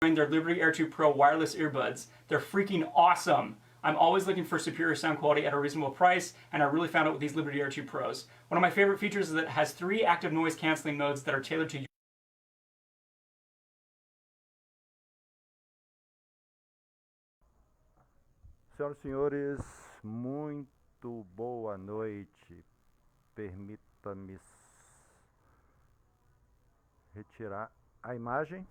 Their Liberty Air 2 Pro wireless earbuds. They're freaking awesome. I'm always looking for superior sound quality at a reasonable price, and I really found it with these Liberty Air 2 Pros. One of my favorite features is that it has 3 active noise canceling modes that are tailored to Senhoras e senhores, muito boa noite. Permita-me retirar a imagem.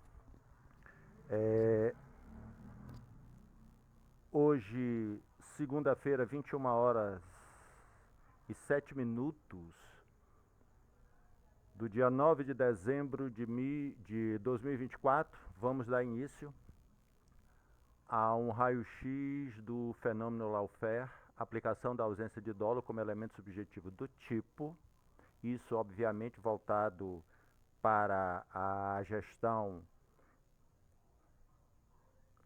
Hoje, segunda-feira, 21 horas e 7 minutos do dia 9 de dezembro de 2024, vamos dar início a um raio-x do fenômeno lawfare, aplicação da ausência de dolo como elemento subjetivo do tipo, isso obviamente voltado para a gestão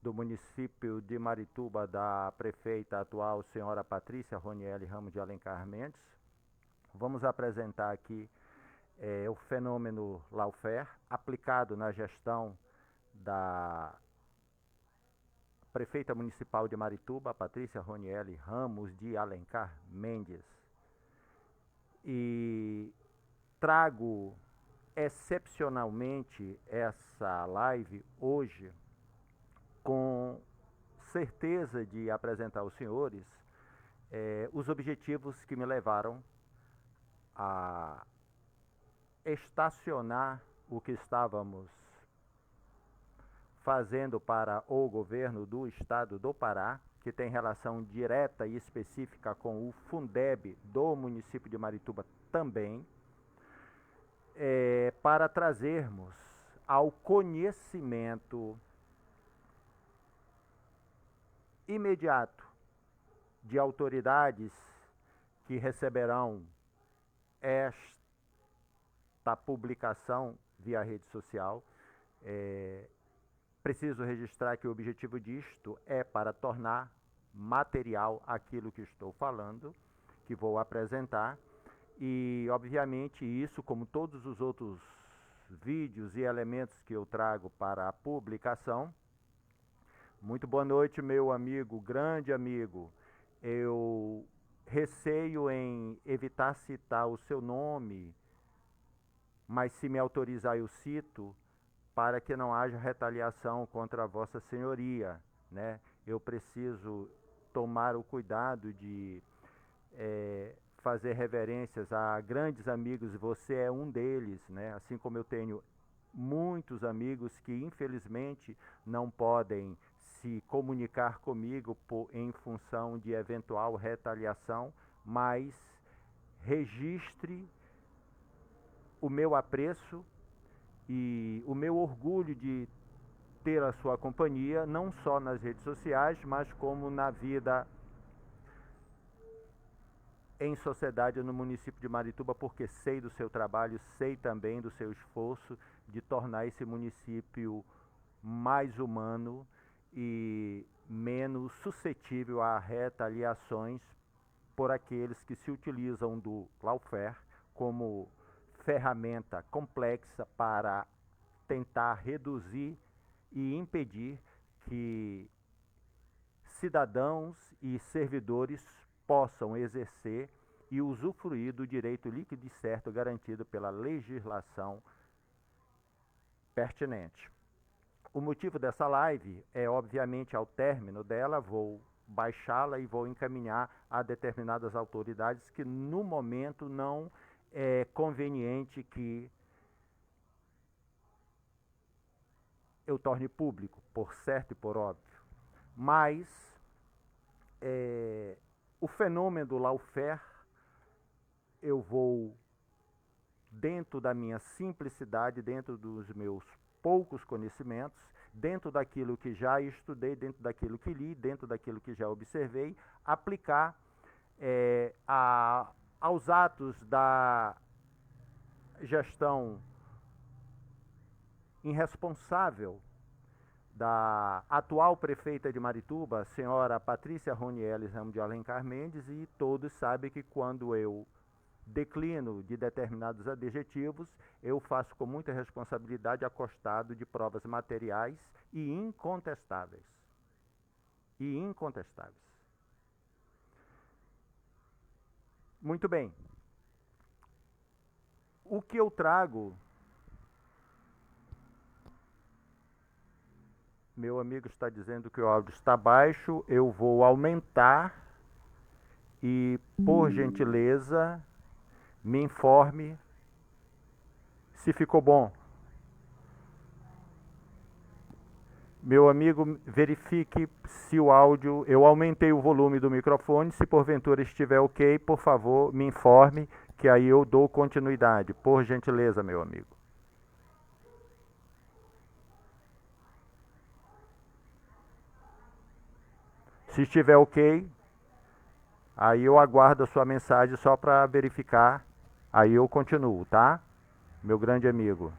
do município de Marituba da prefeita atual, senhora Patrícia Ronieli Ramos de Alencar Mendes. Vamos apresentar aqui o fenômeno lawfare aplicado na gestão da prefeita municipal de Marituba, a Patrícia Ronieli Ramos de Alencar Mendes. E trago excepcionalmente essa live hoje com certeza de apresentar aos senhores os objetivos que me levaram a estacionar o que estávamos fazendo para o governo do estado do Pará, que tem relação direta e específica com o Fundeb do município de Marituba também, para trazermos ao conhecimento imediato de autoridades que receberão esta publicação via rede social. Preciso registrar que o objetivo disto é para tornar material aquilo que estou falando, que vou apresentar, e obviamente isso, como todos os outros vídeos e elementos que eu trago para a publicação. Muito boa noite, meu amigo, grande amigo. Eu receio em evitar citar o seu nome, mas se me autorizar eu cito, para que não haja retaliação contra Vossa Senhoria, né? Eu preciso tomar o cuidado de fazer reverências a grandes amigos, e você é um deles, né? Assim como eu tenho muitos amigos que infelizmente não podem se comunicar comigo em função de eventual retaliação, mas registre o meu apreço e o meu orgulho de ter a sua companhia, não só nas redes sociais, mas como na vida em sociedade no município de Marituba, porque sei do seu trabalho, sei também do seu esforço de tornar esse município mais humano e menos suscetível a retaliações por aqueles que se utilizam do lawfare como ferramenta complexa para tentar reduzir e impedir que cidadãos e servidores possam exercer e usufruir do direito líquido e certo garantido pela legislação pertinente. O motivo dessa live é, obviamente, ao término dela, vou baixá-la e vou encaminhar a determinadas autoridades que, no momento, não é conveniente que eu torne público, por certo e por óbvio. Mas o fenômeno do lawfare, eu vou, dentro da minha simplicidade, dentro dos meus poucos conhecimentos, dentro daquilo que já estudei, dentro daquilo que li, dentro daquilo que já observei, aplicar aos atos da gestão irresponsável da atual prefeita de Marituba, a senhora Patrícia Ronieli Ramos de Alencar Mendes, e todos sabem que quando eu declino de determinados adjetivos, eu faço com muita responsabilidade, acostado de provas materiais e incontestáveis. E incontestáveis. Muito bem. O que eu trago... Meu amigo está dizendo que o áudio está baixo, eu vou aumentar e, por gentileza, me informe se ficou bom. Meu amigo, verifique se o áudio... Eu aumentei o volume do microfone, se porventura estiver ok, por favor, me informe, que aí eu dou continuidade. Por gentileza, meu amigo. Se estiver ok, aí eu aguardo a sua mensagem só para verificar. Aí eu continuo, tá? Meu grande amigo.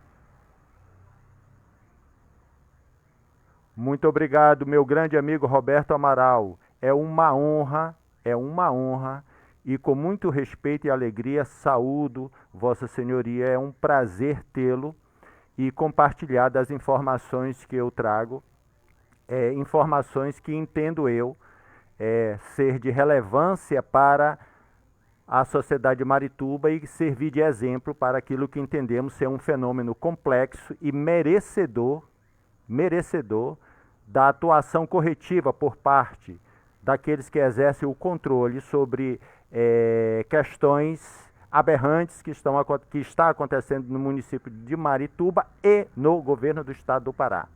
Muito obrigado, meu grande amigo Roberto Amaral. É uma honra, e com muito respeito e alegria saúdo Vossa Senhoria. É um prazer tê-lo e compartilhar das informações que eu trago informações que entendo eu ser de relevância para a sociedade de Marituba e servir de exemplo para aquilo que entendemos ser um fenômeno complexo e merecedor da atuação corretiva por parte daqueles que exercem o controle sobre questões aberrantes que está acontecendo no município de Marituba e no governo do estado do Pará.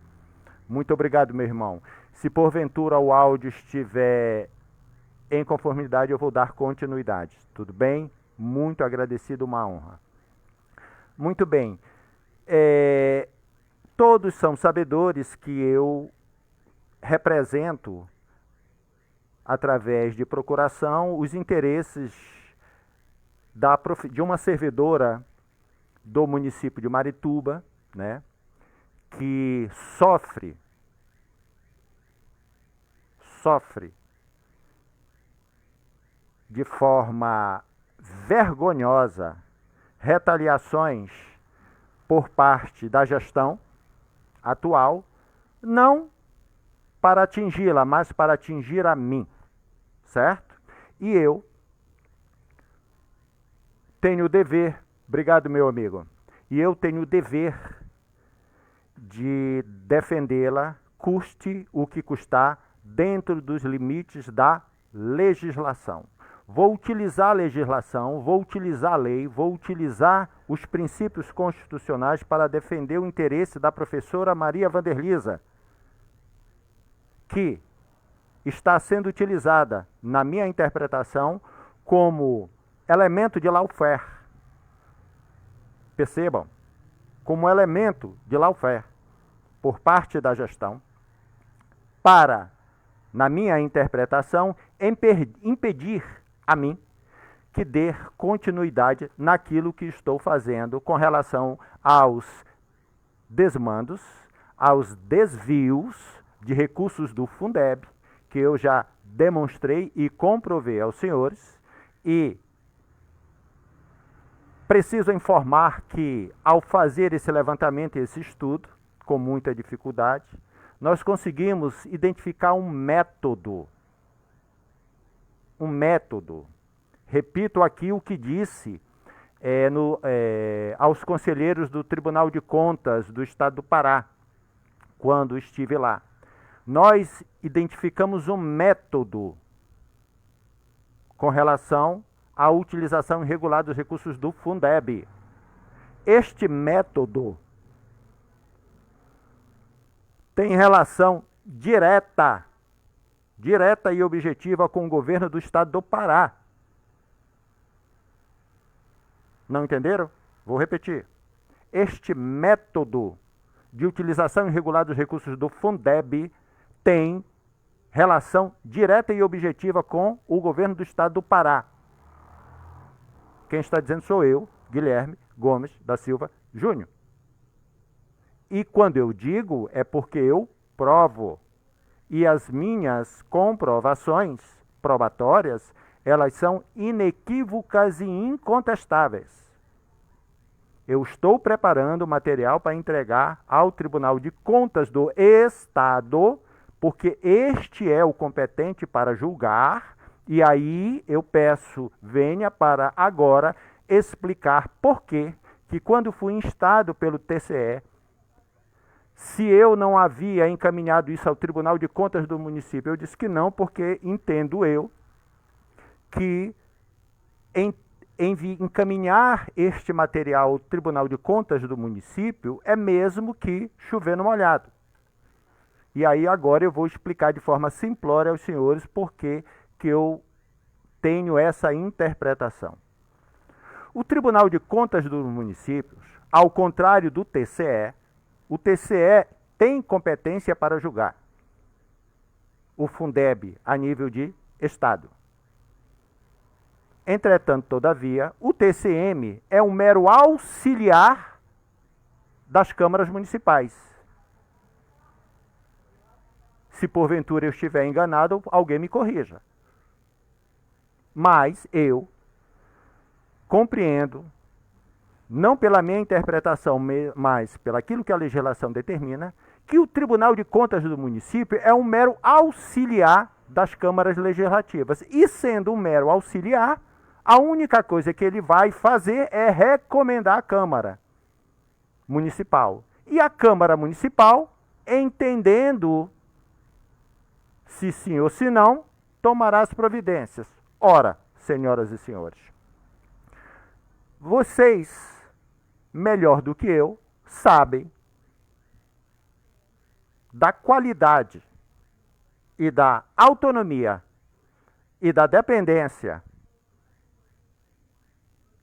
Muito obrigado, meu irmão. Se porventura o áudio estiver em conformidade, eu vou dar continuidade. Tudo bem? Muito agradecido, uma honra. Muito bem. Todos são sabedores que eu represento, através de procuração, os interesses de uma servidora do município de Marituba, né, que sofre de forma vergonhosa retaliações por parte da gestão atual, não para atingi-la, mas para atingir a mim, certo? E eu tenho o dever, obrigado meu amigo, e eu tenho o dever de defendê-la, custe o que custar, dentro dos limites da legislação. Vou utilizar a legislação, vou utilizar a lei, vou utilizar os princípios constitucionais para defender o interesse da professora Maria Wanderlisa, que está sendo utilizada, na minha interpretação, como elemento de lawfare. Percebam, como elemento de lawfare por parte da gestão, para, na minha interpretação, impedir a mim que dê continuidade naquilo que estou fazendo com relação aos desmandos, aos desvios de recursos do Fundeb, que eu já demonstrei e comprovei aos senhores, e preciso informar que, ao fazer esse levantamento e esse estudo, com muita dificuldade, nós conseguimos identificar um método. Repito aqui o que disse aos conselheiros do Tribunal de Contas do Estado do Pará, quando estive lá. Nós identificamos um método com relação à utilização irregular dos recursos do Fundeb. Este método tem relação direta e objetiva com o governo do Estado do Pará. Não entenderam? Vou repetir. Este método de utilização irregular dos recursos do Fundeb tem relação direta e objetiva com o governo do Estado do Pará. Quem está dizendo sou eu, Guilherme Gomes da Silva Júnior. E quando eu digo, é porque eu provo. E as minhas comprovações probatórias, elas são inequívocas e incontestáveis. Eu estou preparando material para entregar ao Tribunal de Contas do Estado, porque este é o competente para julgar, e aí eu peço, venha para agora explicar por que quando fui instado pelo TCE, se eu não havia encaminhado isso ao Tribunal de Contas do município, eu disse que não, porque entendo eu que encaminhar este material ao Tribunal de Contas do município é mesmo que chover no molhado. E aí agora eu vou explicar de forma simplória aos senhores por que eu tenho essa interpretação. O Tribunal de Contas dos municípios, ao contrário do TCE, o TCE tem competência para julgar o Fundeb a nível de Estado. Entretanto, todavia, o TCM é um mero auxiliar das câmaras municipais. Se porventura eu estiver enganado, alguém me corrija. Mas eu compreendo, não pela minha interpretação, mas pelaquilo que a legislação determina, que o Tribunal de Contas do município é um mero auxiliar das câmaras legislativas. E sendo um mero auxiliar, a única coisa que ele vai fazer é recomendar à Câmara Municipal. E a Câmara Municipal, entendendo se sim ou se não, tomará as providências. Ora, senhoras e senhores, vocês, melhor do que eu, sabem da qualidade e da autonomia e da dependência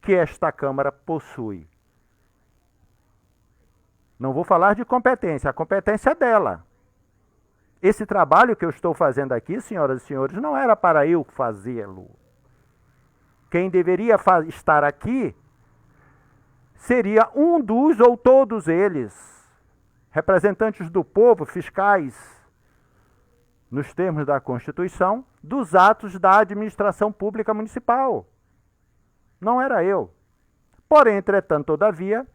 que esta Câmara possui. Não vou falar de competência, a competência é dela. Esse trabalho que eu estou fazendo aqui, senhoras e senhores, não era para eu fazê-lo. Quem deveria estar aqui seria um dos ou todos eles, representantes do povo, fiscais, nos termos da Constituição, dos atos da administração pública municipal. Não era eu. Porém, entretanto, todavia,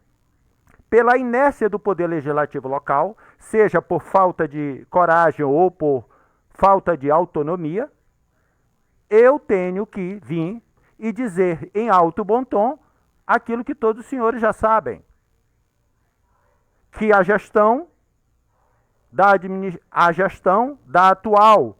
pela inércia do poder legislativo local, seja por falta de coragem ou por falta de autonomia, eu tenho que vir e dizer em alto bom tom aquilo que todos os senhores já sabem. Que a gestão da atual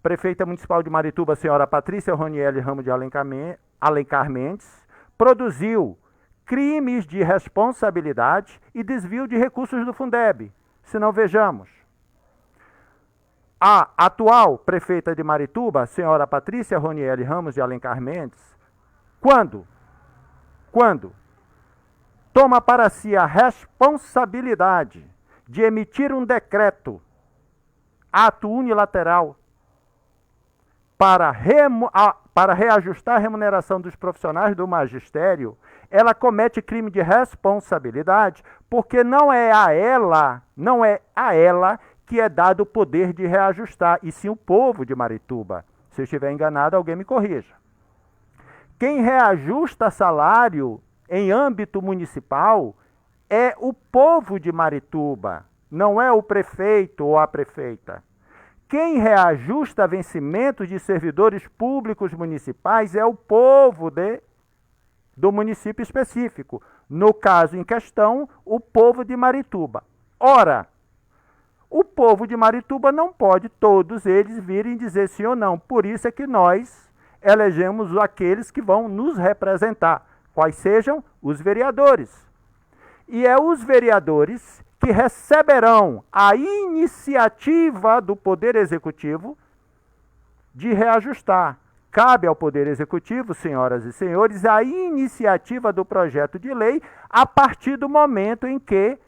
prefeita municipal de Marituba, a senhora Patrícia Ronieli Ramos de Alencar Mendes, produziu crimes de responsabilidade e desvio de recursos do Fundeb. Se não, vejamos. A atual prefeita de Marituba, a senhora Patrícia Ronieli Ramos de Alencar Mendes, quando toma para si a responsabilidade de emitir um decreto, ato unilateral, para reajustar a remuneração dos profissionais do magistério, ela comete crime de responsabilidade, porque não é a ela que é dado o poder de reajustar, e sim o povo de Marituba. Se eu estiver enganado, alguém me corrija. Quem reajusta salário em âmbito municipal é o povo de Marituba, não é o prefeito ou a prefeita. Quem reajusta vencimentos de servidores públicos municipais é o povo do município específico. No caso em questão, o povo de Marituba. Ora, o povo de Marituba não pode todos eles virem dizer sim ou não. Por isso é que nós elegemos aqueles que vão nos representar, quais sejam os vereadores. E é os vereadores que receberão a iniciativa do Poder Executivo de reajustar. Cabe ao Poder Executivo, senhoras e senhores, a iniciativa do projeto de lei a partir do momento em que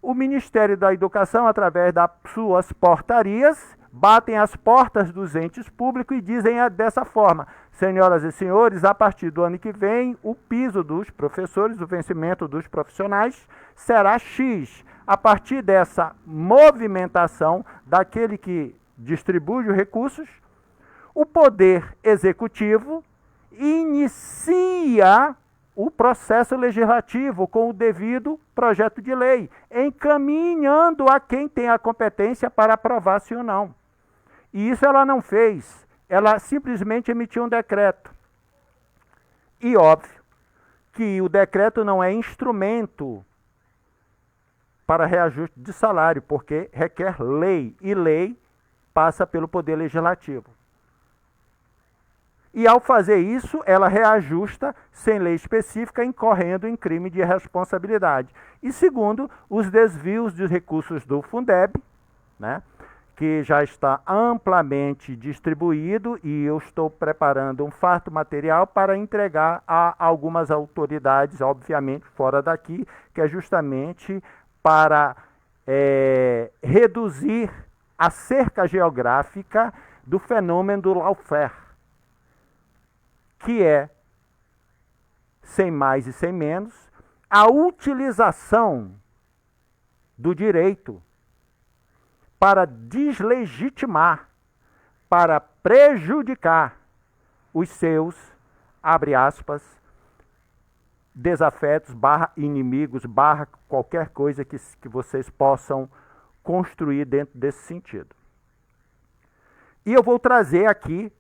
o Ministério da Educação, através das suas portarias, batem as portas dos entes públicos e dizem dessa forma: senhoras e senhores, a partir do ano que vem, o piso dos professores, o vencimento dos profissionais será X. A partir dessa movimentação daquele que distribui os recursos, o Poder Executivo inicia o processo legislativo com o devido projeto de lei, encaminhando a quem tem a competência para aprovar sim ou não. E isso ela não fez, ela simplesmente emitiu um decreto. E óbvio que o decreto não é instrumento para reajuste de salário, porque requer lei, e lei passa pelo Poder Legislativo. E ao fazer isso, ela reajusta sem lei específica, incorrendo em crime de responsabilidade. E segundo, os desvios dos recursos do Fundeb, né, que já está amplamente distribuído, e eu estou preparando um farto material para entregar a algumas autoridades, obviamente fora daqui, que é justamente para reduzir a cerca geográfica do fenômeno do lawfare, que é, sem mais e sem menos, a utilização do direito para deslegitimar, para prejudicar os seus, abre aspas, desafetos, /inimigos, qualquer coisa que vocês possam construir dentro desse sentido. E eu vou trazer aqui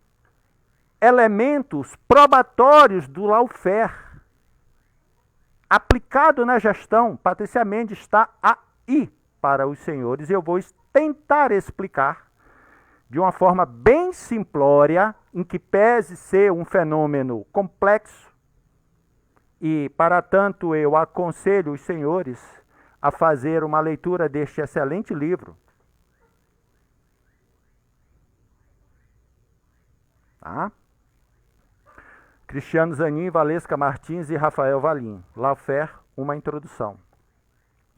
elementos probatórios do lawfare aplicado na gestão. Patrícia Mendes está aí para os senhores e eu vou tentar explicar de uma forma bem simplória, em que pese ser um fenômeno complexo, e para tanto eu aconselho os senhores a fazer uma leitura deste excelente livro. Tá? Cristiano Zanin, Valesca Martins e Rafael Valim. Lawfare, uma introdução.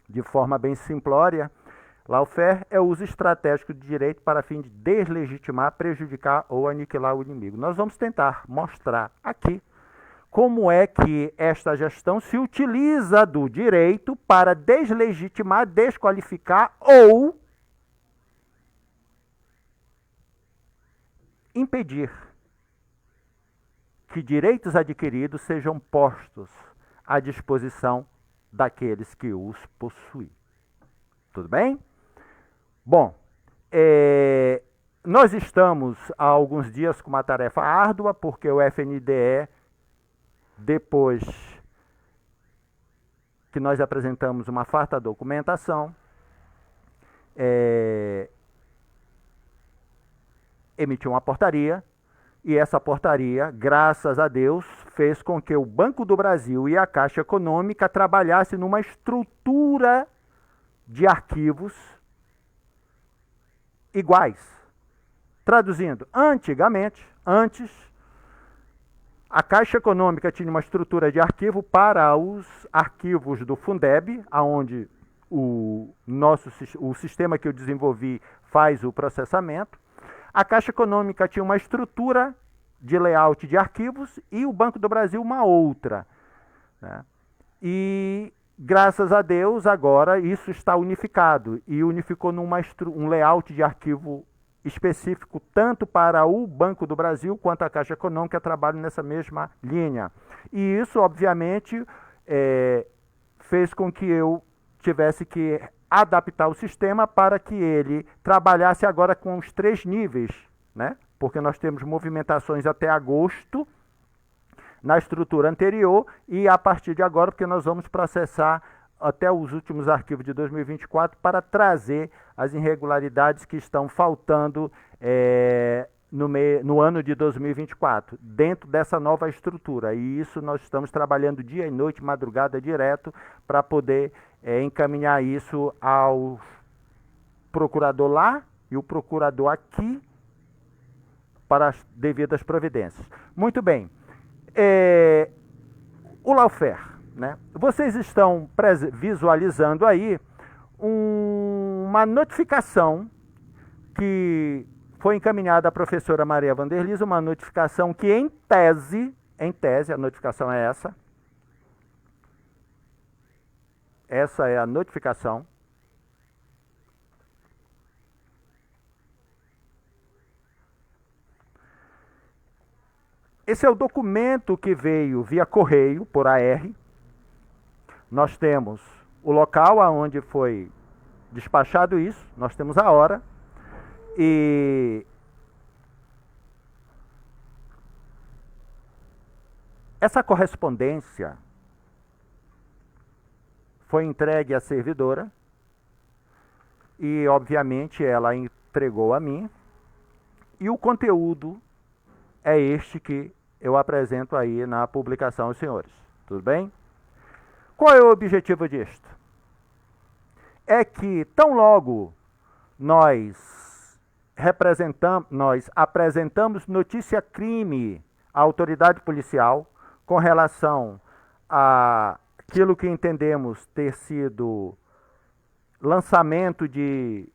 De forma bem simplória, lawfare é o uso estratégico de direito para fim de deslegitimar, prejudicar ou aniquilar o inimigo. Nós vamos tentar mostrar aqui como é que esta gestão se utiliza do direito para deslegitimar, desqualificar ou impedir que direitos adquiridos sejam postos à disposição daqueles que os possuem. Tudo bem? Bom, nós estamos há alguns dias com uma tarefa árdua, porque o FNDE, depois que nós apresentamos uma farta documentação, emitiu uma portaria, e essa portaria, graças a Deus, fez com que o Banco do Brasil e a Caixa Econômica trabalhassem numa estrutura de arquivos iguais. Traduzindo, antes, a Caixa Econômica tinha uma estrutura de arquivo para os arquivos do Fundeb, onde o sistema que eu desenvolvi faz o processamento. A Caixa Econômica tinha uma estrutura de layout de arquivos e o Banco do Brasil uma outra, né? E, graças a Deus, agora isso está unificado e unificou um layout de arquivo específico tanto para o Banco do Brasil quanto a Caixa Econômica trabalham nessa mesma linha. E isso, obviamente, fez com que eu tivesse que adaptar o sistema para que ele trabalhasse agora com os 3 níveis, né? Porque nós temos movimentações até agosto na estrutura anterior e a partir de agora, porque nós vamos processar até os últimos arquivos de 2024 para trazer as irregularidades que estão faltando no ano de 2024, dentro dessa nova estrutura. E isso nós estamos trabalhando dia e noite, madrugada direto, para poder encaminhar isso ao procurador lá e o procurador aqui para as devidas providências. Muito bem. O lawfare, né? Vocês estão visualizando aí uma notificação que foi encaminhada à professora Maria Vanderlis, uma notificação que em tese, a notificação é essa. Essa é a notificação. Esse é o documento que veio via correio, por AR. Nós temos o local onde foi despachado isso, nós temos a hora. E essa correspondência foi entregue à servidora e, obviamente, ela entregou a mim. E o conteúdo é este que eu apresento aí na publicação aos senhores. Tudo bem? Qual é o objetivo disto? É que, tão logo nós apresentamos notícia-crime à autoridade policial com relação àquilo que entendemos ter sido lançamento de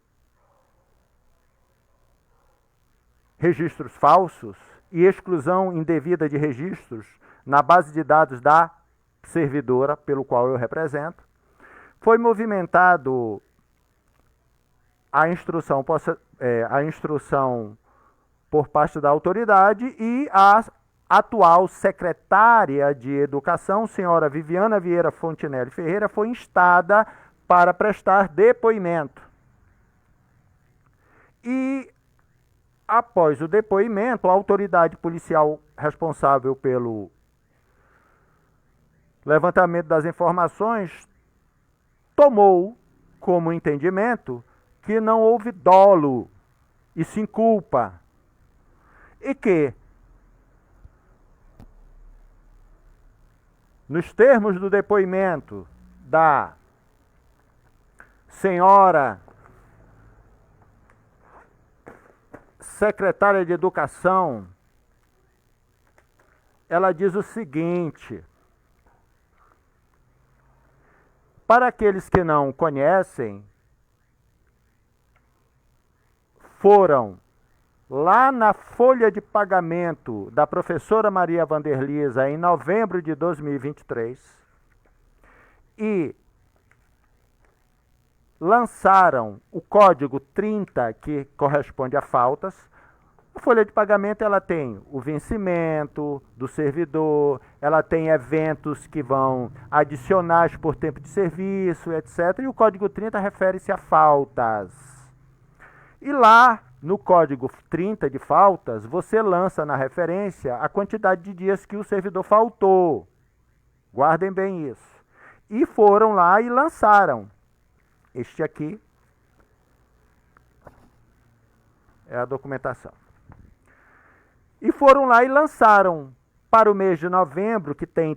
registros falsos e exclusão indevida de registros na base de dados da servidora pelo qual eu represento, foi movimentado a instrução por parte da autoridade e a atual secretária de Educação, senhora Viviana Vieira Fontinelli Ferreira, foi instada para prestar depoimento. E, após o depoimento, a autoridade policial responsável pelo levantamento das informações tomou como entendimento que não houve dolo e sim culpa. E que, nos termos do depoimento da senhora secretária de Educação, ela diz o seguinte: para aqueles que não conhecem, foram lá na folha de pagamento da professora Maria Vanderlisa em novembro de 2023 e lançaram o código 30, que corresponde a faltas. A folha de pagamento ela tem o vencimento do servidor, ela tem eventos que vão adicionais por tempo de serviço, etc. E o código 30 refere-se a faltas. E lá no código 30 de faltas, você lança na referência a quantidade de dias que o servidor faltou. Guardem bem isso. E foram lá e lançaram. Este aqui é a documentação. E foram lá e lançaram, para o mês de novembro, que tem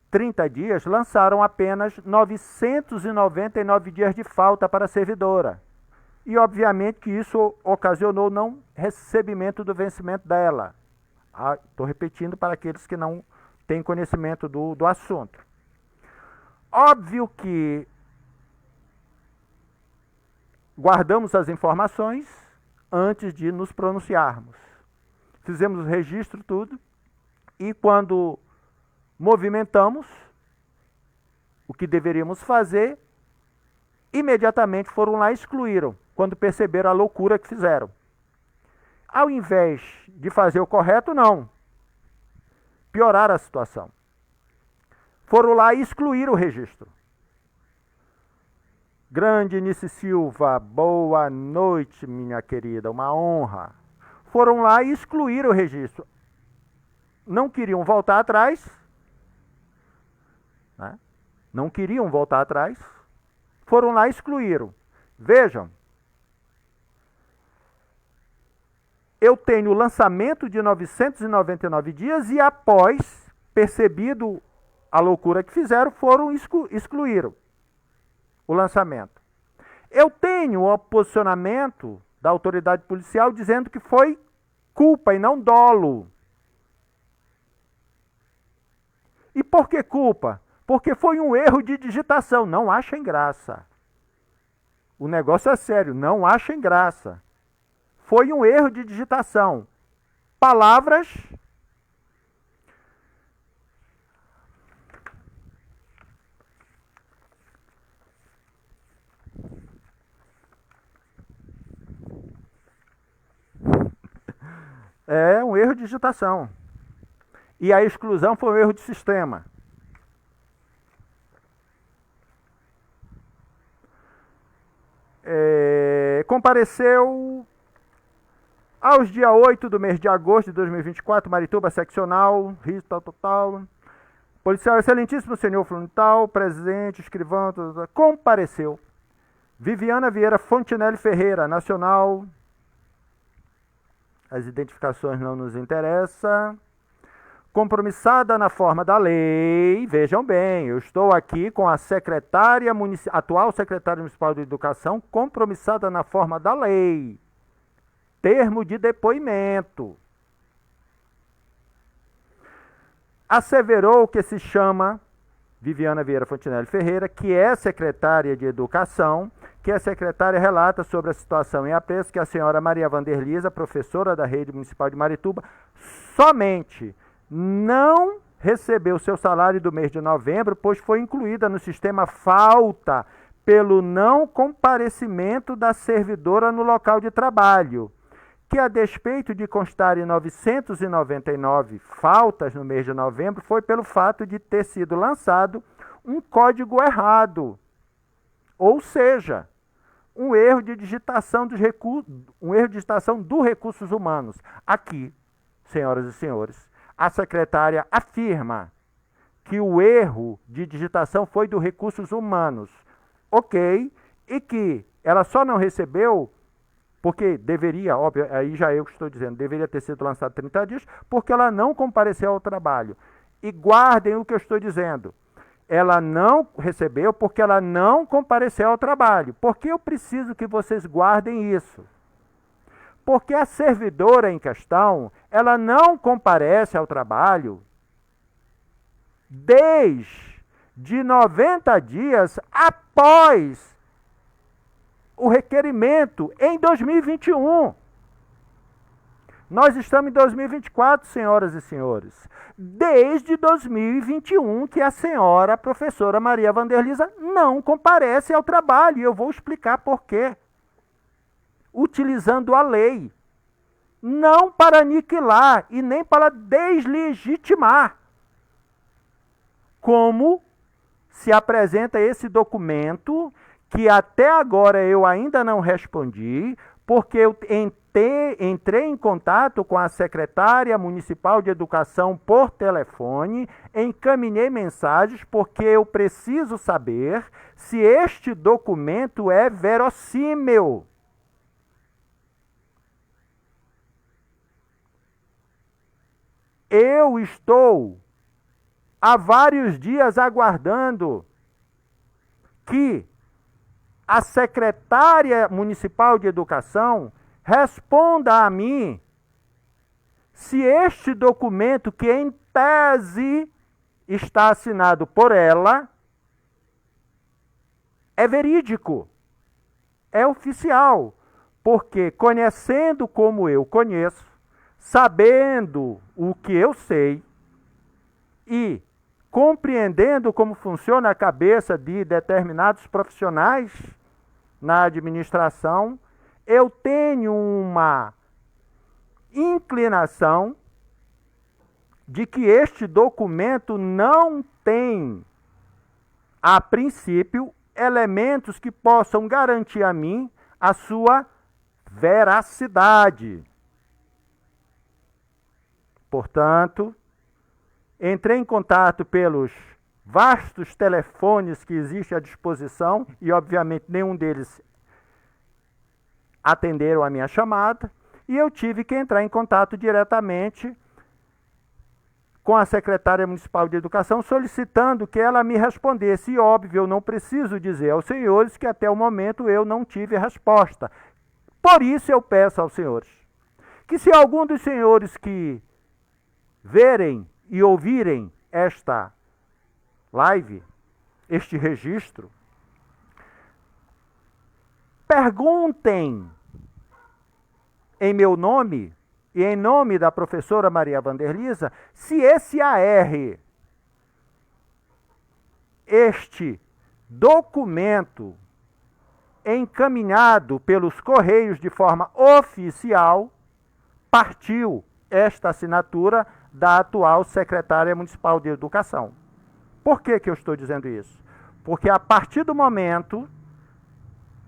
30 dias, lançaram apenas 999 dias de falta para a servidora. E, obviamente, que isso ocasionou não recebimento do vencimento dela. Estou repetindo para aqueles que não têm conhecimento do assunto. Óbvio que guardamos as informações antes de nos pronunciarmos. Fizemos o registro, tudo, e quando movimentamos o que deveríamos fazer, imediatamente foram lá e excluíram, quando perceberam a loucura que fizeram. Ao invés de fazer o correto, não. Pioraram a situação. Foram lá e excluíram o registro. Grande Nice Silva, boa noite, minha querida, uma honra. Foram lá e excluíram o registro. Não queriam voltar atrás, né? Não queriam voltar atrás, foram lá e excluíram. Vejam, eu tenho o lançamento de 999 dias e após, percebido a loucura que fizeram, foram excluíram o lançamento. Eu tenho o posicionamento da autoridade policial dizendo que foi culpa e não dolo. E por que culpa? Porque foi um erro de digitação. Não achem graça. O negócio é sério, não achem graça. Foi um erro de digitação. Palavras é um erro de digitação. E a exclusão foi um erro de sistema. Compareceu aos dia 8 do mês de agosto de 2024, Marituba Seccional, Rio, tal. Policial Excelentíssimo Senhor Flunital, presente, escrivão, compareceu. Viviana Vieira Fontinelli Ferreira, Nacional. As identificações não nos interessam. Compromissada na forma da lei, vejam bem, eu estou aqui com a atual secretária municipal de Educação, compromissada na forma da lei. Termo de depoimento. Asseverou que se chama Viviana Vieira Fontinelli Ferreira, que é secretária de Educação, que a secretária relata sobre a situação em apreço que a senhora Maria Vanderlisa, professora da Rede Municipal de Marituba, somente não recebeu seu salário do mês de novembro, pois foi incluída no sistema falta pelo não comparecimento da servidora no local de trabalho, que a despeito de constar em 999 faltas no mês de novembro, foi pelo fato de ter sido lançado um código errado. Ou seja, um erro de digitação do recursos humanos. Aqui, senhoras e senhores, a secretária afirma que o erro de digitação foi do recursos humanos. Ok, e que ela só não recebeu, porque deveria, óbvio, aí já eu que estou dizendo, deveria ter sido lançado 30 dias, porque ela não compareceu ao trabalho. E guardem o que eu estou dizendo. Ela não recebeu porque ela não compareceu ao trabalho. Porque eu preciso que vocês guardem isso. Porque a servidora em questão, ela não comparece ao trabalho desde 90 dias após o requerimento em 2021. Nós estamos em 2024, senhoras e senhores. Desde 2021 que a senhora a professora Maria Vanderlisa não comparece ao trabalho. E eu vou explicar por quê. Utilizando a lei. Não para aniquilar e nem para deslegitimar. Como se apresenta esse documento que até agora eu ainda não respondi, porque eu entrei em contato com a secretária municipal de educação por telefone, encaminhei mensagens porque eu preciso saber se este documento é verossímil. Eu estou há vários dias aguardando que a secretária municipal de educação responda a mim se este documento, que em tese está assinado por ela, é verídico, é oficial. Porque conhecendo como eu conheço, sabendo o que eu sei e compreendendo como funciona a cabeça de determinados profissionais na administração, eu tenho uma inclinação de que este documento não tem, a princípio, elementos que possam garantir a mim a sua veracidade. Portanto, entrei em contato pelos vastos telefones que existem à disposição e, obviamente, nenhum deles atenderam a minha chamada, e eu tive que entrar em contato diretamente com a secretária municipal de educação, solicitando que ela me respondesse. E, óbvio, eu não preciso dizer aos senhores que até o momento eu não tive resposta. Por isso eu peço aos senhores que, se algum dos senhores que verem e ouvirem esta live, este registro, perguntem em meu nome e em nome da professora Maria Vanderlisa se esse AR, este documento encaminhado pelos Correios de forma oficial, partiu esta assinatura da atual secretária municipal de educação. Por que eu estou dizendo isso? Porque a partir do momento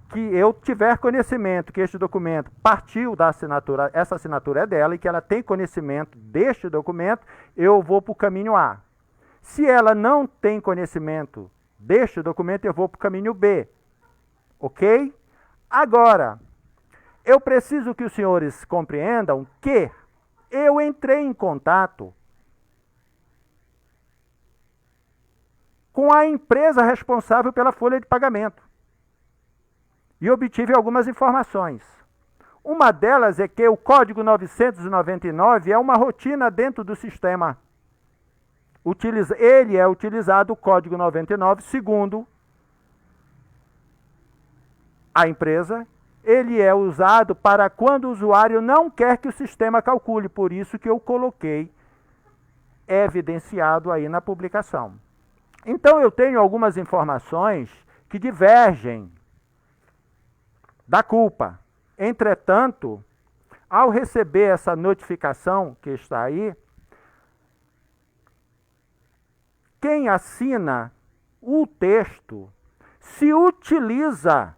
que eu tiver conhecimento que este documento partiu da assinatura, essa assinatura é dela e que ela tem conhecimento deste documento, eu vou para o caminho A. Se ela não tem conhecimento deste documento, eu vou para o caminho B. Ok? Agora, eu preciso que os senhores compreendam que eu entrei em contato com a empresa responsável pela folha de pagamento e obtive algumas informações. Uma delas é que o código 999 é uma rotina dentro do sistema. Ele é utilizado, o código 99, segundo a empresa, ele é usado para quando o usuário não quer que o sistema calcule. Por isso que eu coloquei evidenciado aí na publicação. Então eu tenho algumas informações que divergem da culpa. Entretanto, ao receber essa notificação que está aí, quem assina o texto se utiliza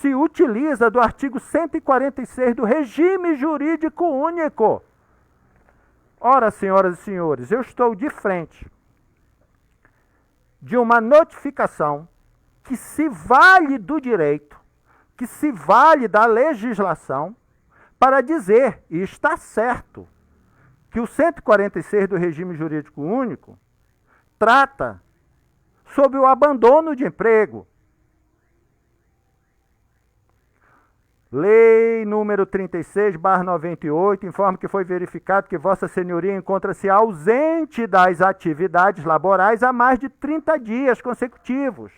se utiliza do artigo 146 do Regime Jurídico Único. Ora, senhoras e senhores, eu estou de frente de uma notificação que se vale do direito, que se vale da legislação, para dizer, e está certo, que o 146 do Regime Jurídico Único trata sobre o abandono de emprego. Lei número 36/98 informa que foi verificado que Vossa Senhoria encontra-se ausente das atividades laborais há mais de 30 dias consecutivos.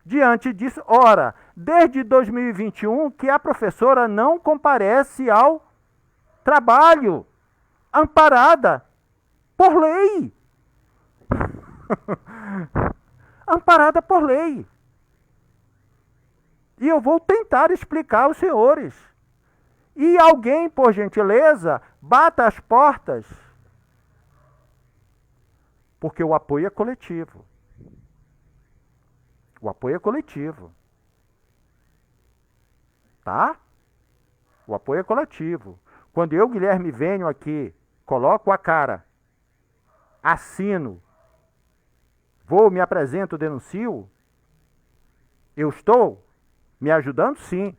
Diante disso, ora, desde 2021 que a professora não comparece ao trabalho, amparada por lei. Amparada por lei. E eu vou tentar explicar aos senhores. E alguém, por gentileza, bata as portas. Porque o apoio é coletivo. O apoio é coletivo. Tá? O apoio é coletivo. Quando eu, Guilherme, venho aqui, coloco a cara, assino, vou, me apresento, denuncio, eu estou me ajudando, sim.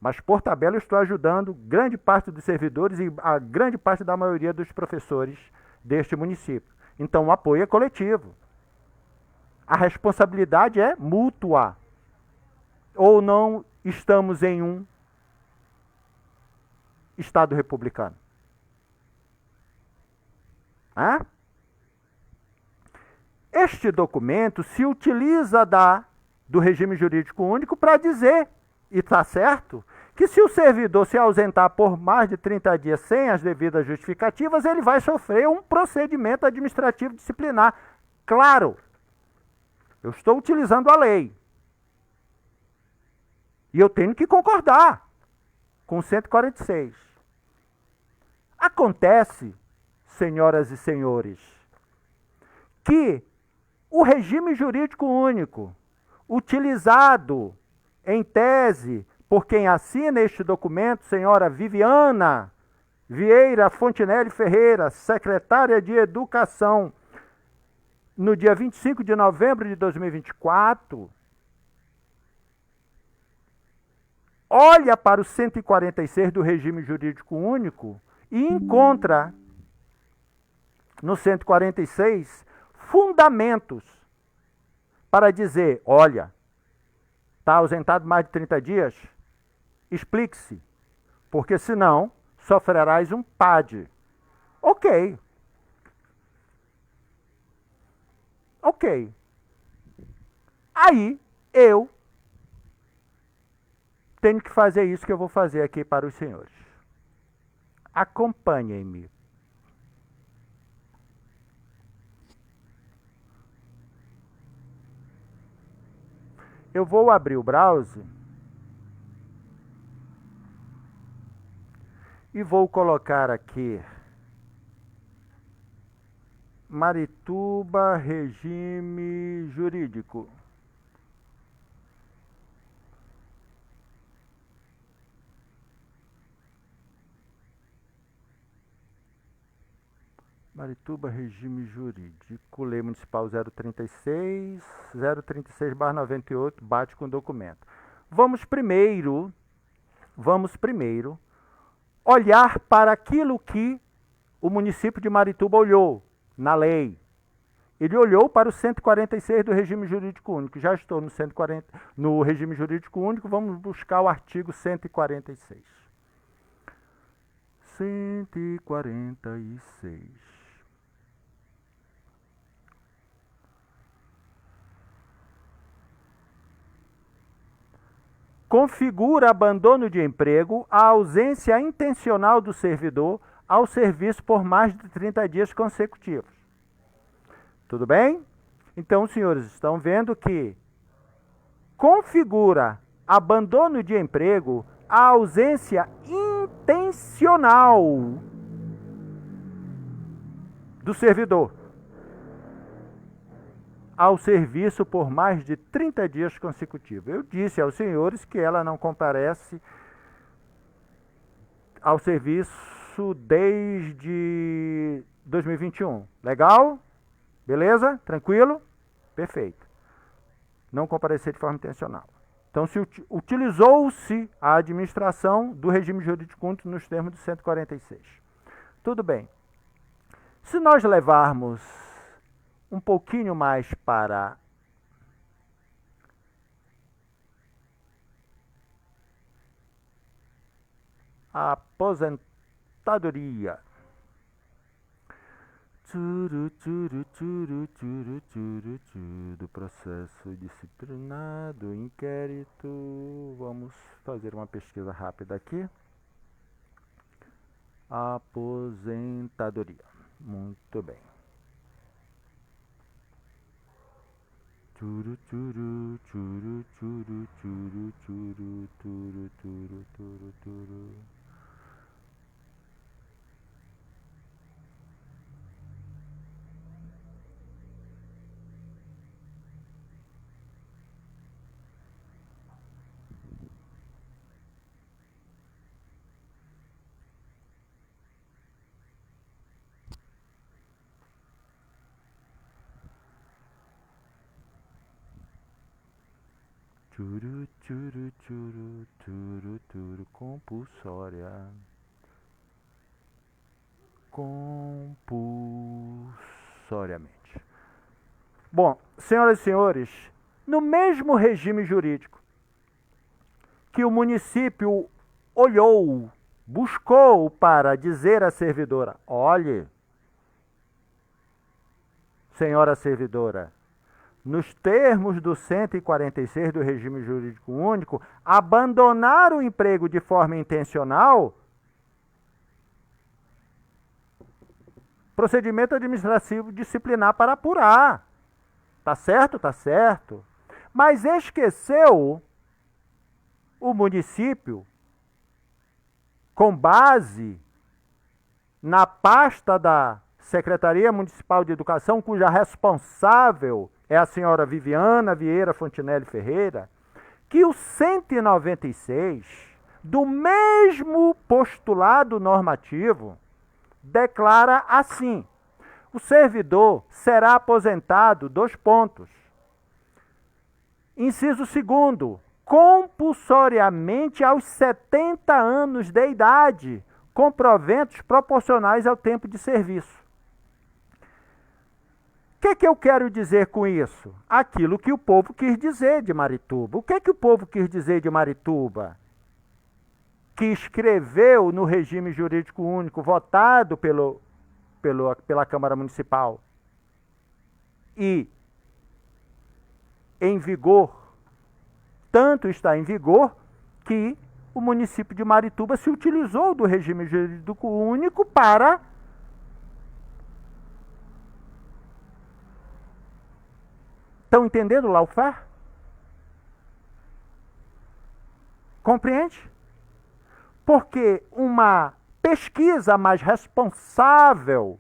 Mas, por tabela, eu estou ajudando grande parte dos servidores e a grande parte da maioria dos professores deste município. Então, o apoio é coletivo. A responsabilidade é mútua. Ou não estamos em um Estado republicano? Hã? Este documento se utiliza do regime jurídico único para dizer, e está certo, que se o servidor se ausentar por mais de 30 dias sem as devidas justificativas, ele vai sofrer um procedimento administrativo disciplinar. Claro, eu estou utilizando a lei. E eu tenho que concordar com o 146. Acontece, senhoras e senhores, que o regime jurídico único, utilizado em tese por quem assina este documento, senhora Viviana Vieira Fontinelli Ferreira, secretária de Educação, no dia 25 de novembro de 2024, olha para o 146 do Regime Jurídico Único e encontra no 146 fundamentos para dizer, olha, está ausentado mais de 30 dias? Explique-se, porque senão sofrerás um PAD. Ok. Ok. Aí, eu tenho que fazer isso que eu vou fazer aqui para os senhores. Acompanhem-me. Eu vou abrir o browser e vou colocar aqui Marituba Regime Jurídico. Marituba Regime Jurídico, Lei Municipal 036/98, bate com o documento. Vamos primeiro olhar para aquilo que o município de Marituba olhou na lei. Ele olhou para o 146 do Regime Jurídico Único. Já estou no Regime Jurídico Único, vamos buscar o artigo 146. 146. Configura abandono de emprego a ausência intencional do servidor ao serviço por mais de 30 dias consecutivos. Tudo bem? Então, os senhores estão vendo que configura abandono de emprego a ausência intencional do servidor ao serviço por mais de 30 dias consecutivos. Eu disse aos senhores que ela não comparece ao serviço desde 2021. Legal? Beleza? Tranquilo? Perfeito. Não comparecer de forma intencional. Então, utilizou-se a administração do regime jurídico único nos termos do 146. Tudo bem. Se nós levarmos um pouquinho mais para a aposentadoria. Do processo disciplinar, do inquérito. Vamos fazer uma pesquisa rápida aqui. Aposentadoria. Muito bem. Compulsória. Compulsoriamente. Bom, senhoras e senhores, no mesmo regime jurídico que o município olhou, buscou para dizer à servidora: olhe, senhora servidora, nos termos do 146 do regime jurídico único, abandonar o emprego de forma intencional, procedimento administrativo disciplinar para apurar. Tá certo? Tá certo. Mas esqueceu o município, com base na pasta da Secretaria Municipal de Educação, cuja responsável é a senhora Viviana Vieira Fontinelli Ferreira, que o 196, do mesmo postulado normativo, declara assim: o servidor será aposentado, dois pontos. Inciso 2º, compulsoriamente aos 70 anos de idade, com proventos proporcionais ao tempo de serviço. O que eu quero dizer com isso? Aquilo que o povo quis dizer de Marituba. O que o povo quis dizer de Marituba? Que escreveu no regime jurídico único, votado pela Câmara Municipal e em vigor, tanto está em vigor que o município de Marituba se utilizou do regime jurídico único para Estão entendendo o lawfare? Compreende? Porque uma pesquisa mais responsável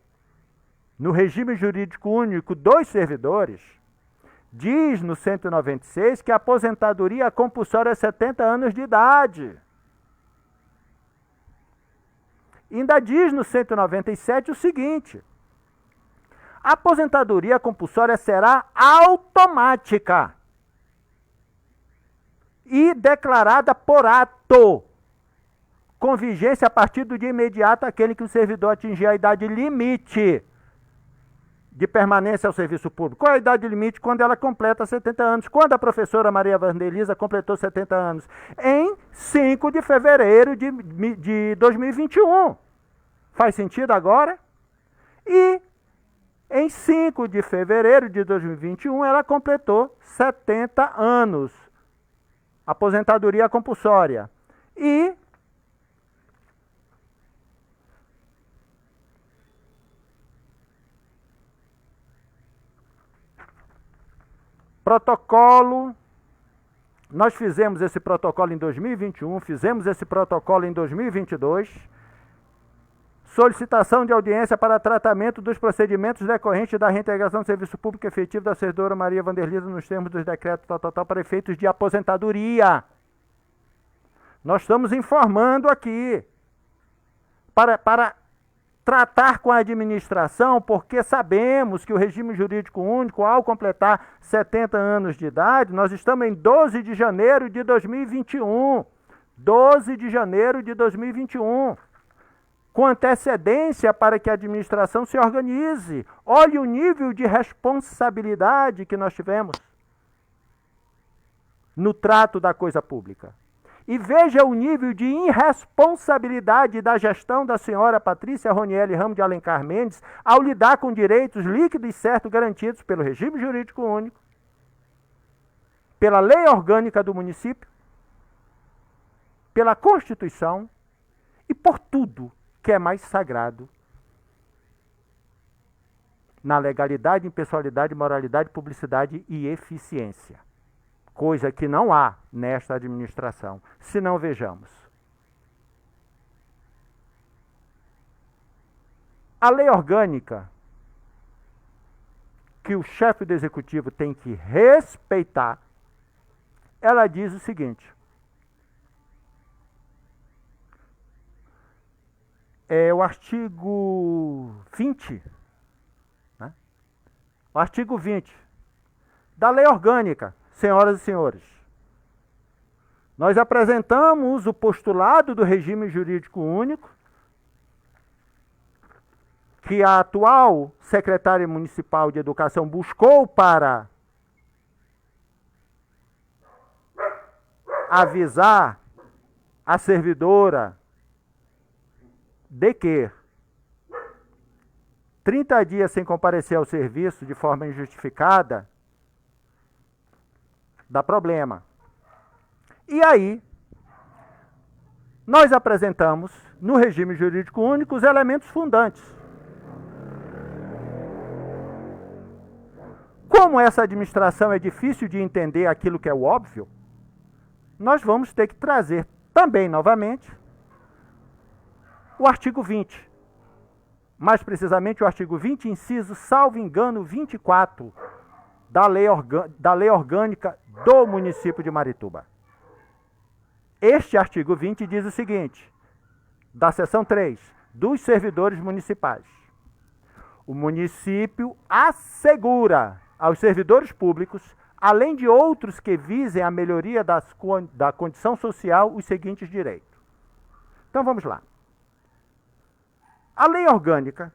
no regime jurídico único dos servidores diz no 196 que a aposentadoria compulsória é 70 anos de idade. Ainda diz no 197 o seguinte: a aposentadoria compulsória será automática e declarada por ato, com vigência a partir do dia imediato àquele que o servidor atingir a idade limite de permanência ao serviço público. Qual é a idade limite? Quando ela completa 70 anos. Quando a professora Maria Vandelisa completou 70 anos? Em 5 de fevereiro de 2021. Faz sentido agora? E em 5 de fevereiro de 2021, ela completou 70 anos. Aposentadoria compulsória. E protocolo, nós fizemos esse protocolo em 2021, fizemos esse protocolo em 2022, solicitação de audiência para tratamento dos procedimentos decorrentes da reintegração do serviço público efetivo da servidora Maria Vanderlisa nos termos dos decretos para efeitos de aposentadoria. Nós estamos informando aqui para tratar com a administração, porque sabemos que o regime jurídico único, ao completar 70 anos de idade, nós estamos em 12 de janeiro de 2021. 12 de janeiro de 2021. Com antecedência para que a administração se organize. Olhe o nível de responsabilidade que nós tivemos no trato da coisa pública. E veja o nível de irresponsabilidade da gestão da senhora Patrícia Ronieli Ramos de Alencar Mendes ao lidar com direitos líquidos e certos garantidos pelo regime jurídico único, pela lei orgânica do município, pela Constituição e por tudo que é mais sagrado na legalidade, impessoalidade, moralidade, publicidade e eficiência. Coisa que não há nesta administração, se não vejamos. A lei orgânica que o chefe do executivo tem que respeitar, ela diz o seguinte: é o artigo 20, né? O artigo 20 da lei orgânica. Senhoras e senhores, nós apresentamos o postulado do regime jurídico único que a atual secretária municipal de Educação buscou para avisar a servidora de que 30 dias sem comparecer ao serviço de forma injustificada dá problema. E aí, nós apresentamos, no regime jurídico único, os elementos fundantes. Como essa administração é difícil de entender aquilo que é o óbvio, nós vamos ter que trazer também, novamente, o artigo 20. Mais precisamente, o artigo 20, inciso, salvo engano, 24, da lei orgânica do município de Marituba. Este artigo 20 diz o seguinte, da seção 3, dos servidores municipais. O município assegura aos servidores públicos, além de outros que visem a melhoria da condição social, os seguintes direitos. Então vamos lá. A lei orgânica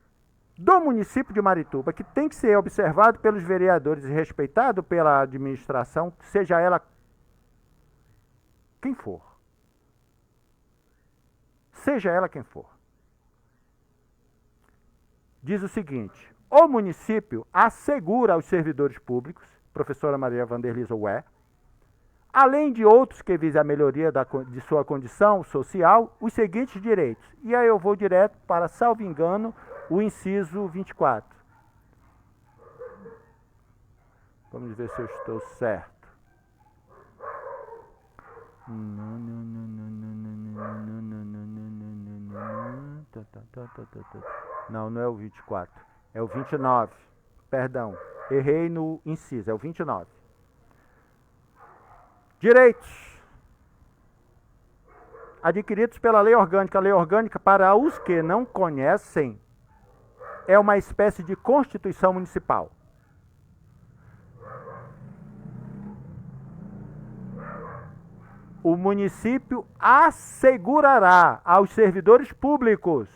do município de Marituba, que tem que ser observado pelos vereadores e respeitado pela administração, seja ela quem for. Seja ela quem for. Diz o seguinte: o município assegura aos servidores públicos, professora Maria Vanderlisa Ué, além de outros que visem a melhoria de sua condição social, os seguintes direitos. E aí eu vou direto para, salvo engano, o inciso 24. Vamos ver se eu estou certo. Não, não é o 24. É o 29. Perdão, errei no inciso, é o 29. Direitos adquiridos pela lei orgânica. A lei orgânica, para os que não conhecem, é uma espécie de Constituição Municipal. O município assegurará aos servidores públicos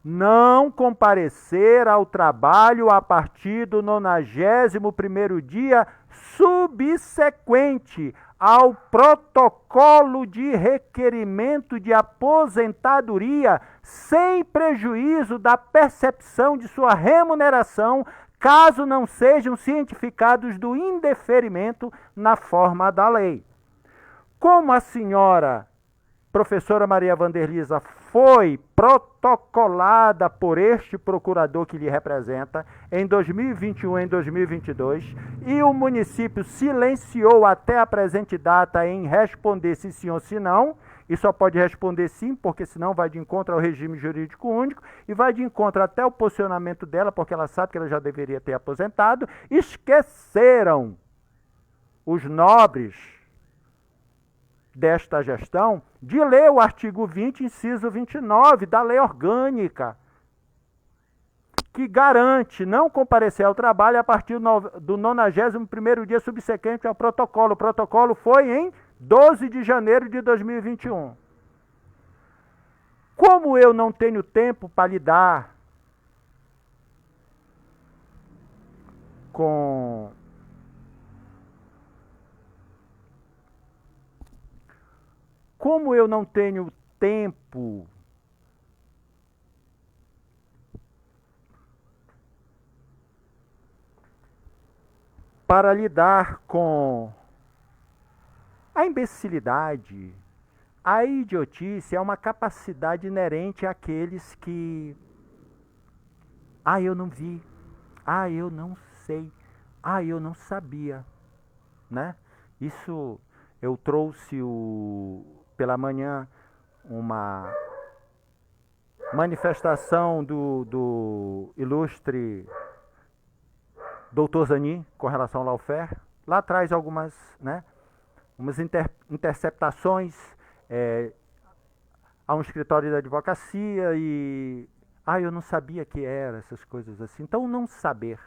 não comparecer ao trabalho a partir do 91º dia subsequente ao protocolo de requerimento de aposentadoria, sem prejuízo da percepção de sua remuneração, caso não sejam cientificados do indeferimento na forma da lei. Como a senhora professora Maria Wanderlisa foi protocolada por este procurador que lhe representa em 2021 e em 2022 e o município silenciou até a presente data em responder se sim ou se não, e só pode responder sim, porque senão vai de encontro ao regime jurídico único e vai de encontro até o posicionamento dela, porque ela sabe que ela já deveria ter aposentado. Esqueceram os nobres desta gestão de ler o artigo 20, inciso 29 da Lei Orgânica, que garante não comparecer ao trabalho a partir do 91º dia subsequente ao protocolo. O protocolo foi em 12 de janeiro de 2021. Como eu não tenho tempo para lidar com Como eu não tenho tempo para lidar com a imbecilidade, a idiotice, é uma capacidade inerente àqueles que... eu não vi. Eu não sei. Eu não sabia. Né? Isso eu trouxe pela manhã uma manifestação do ilustre doutor Zanin com relação ao lawfare. Lá traz algumas, umas interceptações a um escritório de advocacia e... eu não sabia que era essas coisas assim. Então, não saber,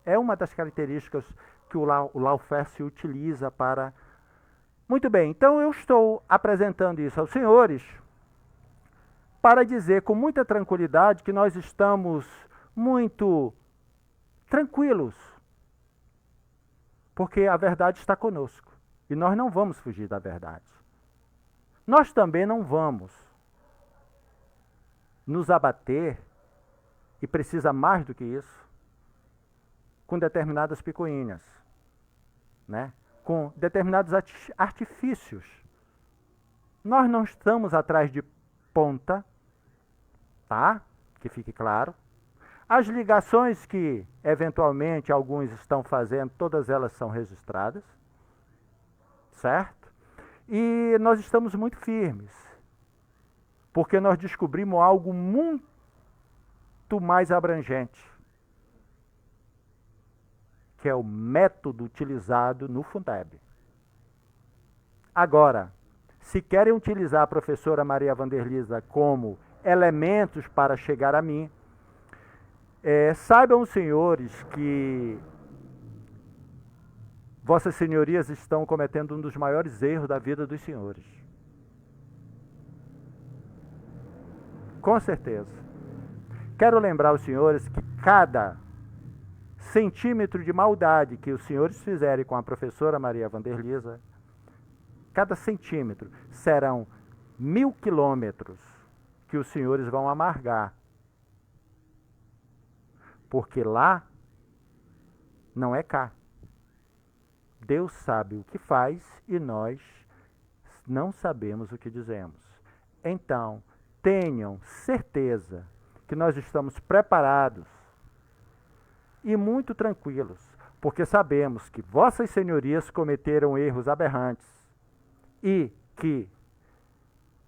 é uma das características que o lawfare se utiliza para... Muito bem, então eu estou apresentando isso aos senhores para dizer com muita tranquilidade que nós estamos muito tranquilos, porque a verdade está conosco e nós não vamos fugir da verdade. Nós também não vamos nos abater, e precisa mais do que isso, com determinadas picuinhas, com determinados artifícios. Nós não estamos atrás de ponta, tá? Que fique claro. As ligações que, eventualmente, alguns estão fazendo, todas elas são registradas, certo? E nós estamos muito firmes, porque nós descobrimos algo muito mais abrangente, que é o método utilizado no Fundeb. Agora, se querem utilizar a professora Maria Wanderlisa como elementos para chegar a mim, saibam, senhores, que vossas senhorias estão cometendo um dos maiores erros da vida dos senhores. Com certeza. Quero lembrar aos senhores que cada centímetro de maldade que os senhores fizerem com a professora Maria Wanderlisa, cada centímetro serão 1000 quilômetros que os senhores vão amargar. Porque lá não é cá. Deus sabe o que faz e nós não sabemos o que dizemos. Então, tenham certeza que nós estamos preparados e muito tranquilos, porque sabemos que vossas senhorias cometeram erros aberrantes e que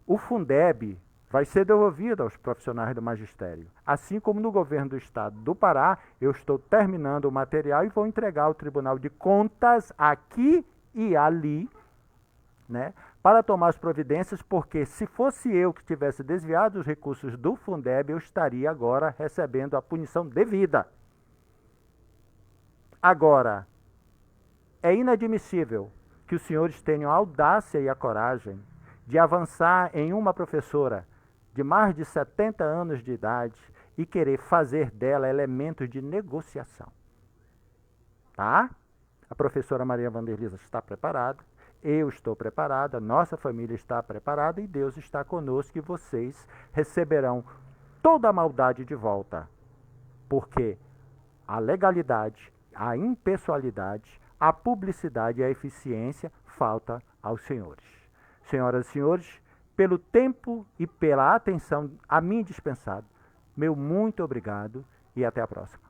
o Fundeb vai ser devolvido aos profissionais do magistério. Assim como no governo do estado do Pará, eu estou terminando o material e vou entregar ao Tribunal de Contas aqui e ali, para tomar as providências, porque se fosse eu que tivesse desviado os recursos do Fundeb, eu estaria agora recebendo a punição devida. Agora, é inadmissível que os senhores tenham a audácia e a coragem de avançar em uma professora de mais de 70 anos de idade e querer fazer dela elementos de negociação. Tá? A professora Maria Wanderlisa está preparada, eu estou preparada, nossa família está preparada e Deus está conosco e vocês receberão toda a maldade de volta. Porque a legalidade, a impessoalidade, a publicidade e a eficiência falta aos senhores. Senhoras e senhores, pelo tempo e pela atenção a mim dispensado. Meu muito obrigado e até a próxima.